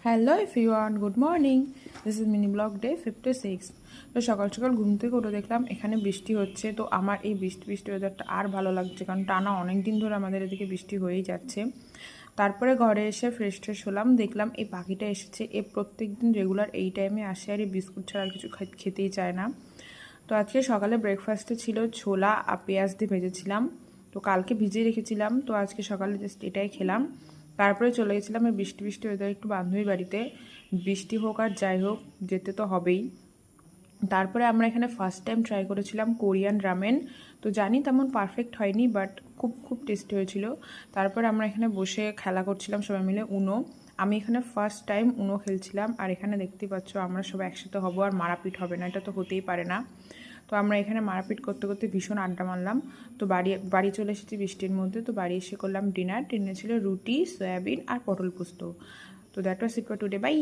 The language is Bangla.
Hello everyone, good morning. This is mini blog day 56। তো সকাল সকাল ঘুম থেকে উঠে দেখলাম এখানে বৃষ্টি হচ্ছে। তো আমার এই বৃষ্টি ওয়েদারটা আর ভালো লাগছে, কারণ টানা অনেক দিন ধরে আমাদের এদিকে বৃষ্টি হয়েই যাচ্ছে। তারপরে ঘরে এসে ফ্রেশ হলাম, দেখলাম এই পাখিটা এসেছে। এ প্রত্যেক দিন রেগুলার এই টাইমে আসে আর এই বিস্কুট ছাড়া আর কিছু খেতেই চায় না। তো আজকে সকালে ব্রেকফাস্টে ছিল ছোলা আর পেঁয়াজ দিয়ে ভেজেছিলাম। তো কালকে ভিজিয়ে রেখেছিলাম, তো আজকে সকালে জাস্ট এটাই খেলাম। তারপরে চলে গেছিলাম এই বৃষ্টি ওয়েদার একটু বান্ধবীর বাড়িতে। বৃষ্টি হোক আর যাই হোক, যেতে তো হবেই। তারপরে আমরা এখানে ফার্স্ট টাইম ট্রাই করেছিলাম কোরিয়ান রামেন। তো জানি তেমন পারফেক্ট হয়নি, বাট খুব টেস্টি হয়েছিল। তারপরে আমরা এখানে বসে খেলা করছিলাম সবাই মিলে উনো। আমি এখানে ফার্স্ট টাইম উনো খেলছিলাম, আর এখানে দেখতেই পাচ্ছ আমরা সবাই একসাথে হবো আর মারাপিট হবে না, এটা তো হতেই পারে না। তো আমরা এখানে মারাপিট করতে করতে ভীষণ আড্ডা মারলাম। তো বাড়ি চলে এসেছি বৃষ্টির মধ্যে। তো বাড়ি এসে করলাম ডিনার ছিল রুটি, সয়াবিন আর পটল পোস্ত। তো that was it for today, by.